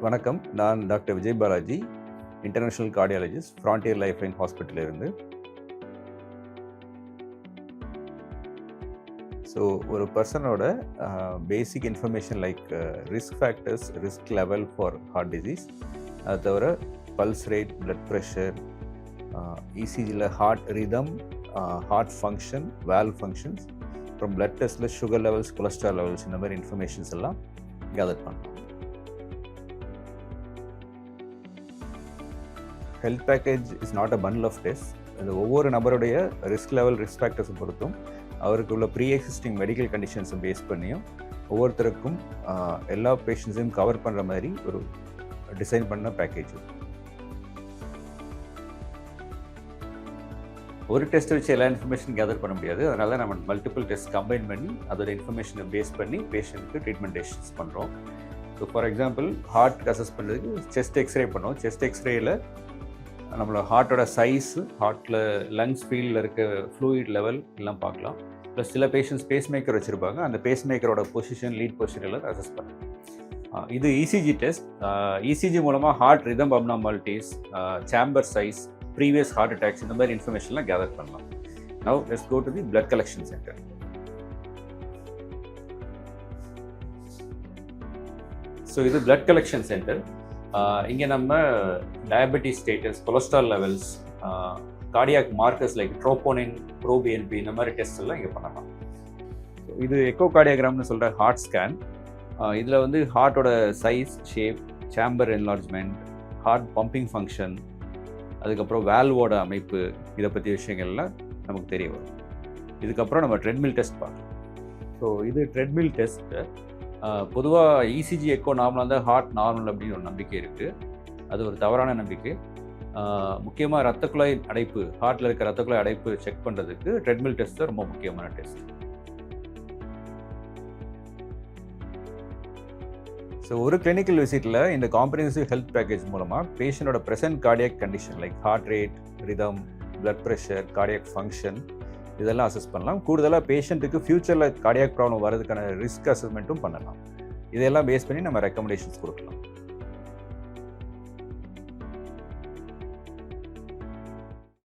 வணக்கம். நான் doctor Vijay Balaji, international cardiologist, Frontier Lifeline ஹாஸ்பிட்டல்ல இருந்து. ஸோ ஒரு பர்சனோட basic information like risk factors, risk level for heart disease, அது தவிர பல்ஸ் ரேட், பிளட் ப்ரெஷர், இசிஜியில் heart rhythm, heart function, valve functions, அப்புறம் பிளட் டெஸ்ட்டில் சுகர் லெவல்ஸ், கொலஸ்ட்ரால் லெவல்ஸ், இந்த மாதிரி இன்ஃபர்மேஷன்ஸ் எல்லாம் கேதர் பண்ணலாம். Health package is not a bundle of test. இது ஒவ்வொரு நபருடைய ரிஸ்க் லெவல், ரிஸ்க் ஃபேக்டர்ஸை பொறுத்தும், அவருக்கு உள்ள ப்ரீ எக்ஸிஸ்டிங் மெடிக்கல் கண்டிஷன்ஸை பேஸ் பண்ணியும் ஒவ்வொருத்தருக்கும் எல்லா பேஷண்ட்ஸையும் கவர் பண்ணுற மாதிரி ஒரு டிசைன் பண்ண பேக்கேஜ். ஒரு டெஸ்ட்டை வச்சு எல்லா இன்ஃபர்மேஷன் கேதர் பண்ண முடியாது. அதனால நம்ம மல்டிபிள் டெஸ்ட் கம்பைன் பண்ணி அதோட இன்ஃபர்மேஷனை பேஸ் பண்ணி பேஷண்ட்டுக்கு ட்ரீட்மெண்ட் டெசிஷன்ஸ் பண்ணுறோம். So for example, heart assess பண்ணுறதுக்கு செஸ்ட் எக்ஸ்ரே பண்ணோம். செஸ்ட் எக்ஸ்ரேயில் நம்மளோட ஹார்ட்டோட சைஸு, ஹார்ட்டில் லங்ஸ் ஃபீல்டில் இருக்க ஃப்ளூயிட் லெவல் எல்லாம் பார்க்கலாம். ப்ளஸ் சில பேஷண்ட்ஸ் பேஸ் மேக்கர் வச்சுருப்பாங்க. அந்த பேஸ் மேக்கரோட பொசிஷன், லீட் பொசிஷன் எல்லாம் அசஸ் பண்ணலாம். இது இசிஜி டெஸ்ட். இசிஜி மூலமாக heart rhythm abnormalities, chamber size, previous heart attacks, இந்த மாதிரி இன்ஃபர்மேஷன்லாம் கேதர் பண்ணலாம். Now let's go to the blood collection centre. So இது பிளட் கலெக்ஷன் சென்டர். இங்கே நம்ம diabetes status, cholesterol levels, cardiac markers like troponin, proBNP, இந்த மாதிரி டெஸ்ட் எல்லாம் இங்கே பண்ணலாம். இது எக்கோ கார்டியோகிராம்னு சொல்கிற ஹார்ட் ஸ்கேன். இதில் வந்து ஹார்ட்டோட size, shape, chamber enlargement, heart pumping function, அதுக்கப்புறம் வேல்வோட அமைப்பு, இதை பற்றி விஷயங்கள்லாம் நமக்கு தெரிய வரும். இதுக்கப்புறம் நம்ம ட்ரெட்மில் டெஸ்ட் பார்க்கலாம். ஸோ இது ட்ரெட்மில் டெஸ்ட்டு. பொதுவாக இசிஜி எக்கோ நார்மலாக இருந்தால் ஹார்ட் நார்மல் அப்படின்னு ஒரு நம்பிக்கை இருக்குது. அது ஒரு தவறான நம்பிக்கை. முக்கியமாக ரத்த குழாய் அடைப்பு, ஹார்ட்டில் இருக்க ரத்த குழாய் அடைப்பு செக் பண்ணுறதுக்கு ட்ரெட்மில் டெஸ்ட் தான் ரொம்ப முக்கியமான டெஸ்ட். ஸோ ஒரு கிளினிக்கல் விசிட்டில் இந்த காம்ப்ரிஹென்சிவ் ஹெல்த் பேக்கேஜ் மூலமாக பேஷண்டோட present cardiac condition like heart rate, rhythm, blood pressure, cardiac function இதெல்லாம் அசஸ் பண்ணலாம். கூடுதலாக பேஷண்ட்டுக்கு ஃப்யூச்சரில் கார்டியாக் ப்ராப்ளம் வரதுக்கான ரிஸ்க் அசஸ்மெண்ட்டும் பண்ணலாம். இதெல்லாம் பேஸ் பண்ணி நம்ம ரெக்கமெண்டேஷன்ஸ் கொடுக்கலாம்.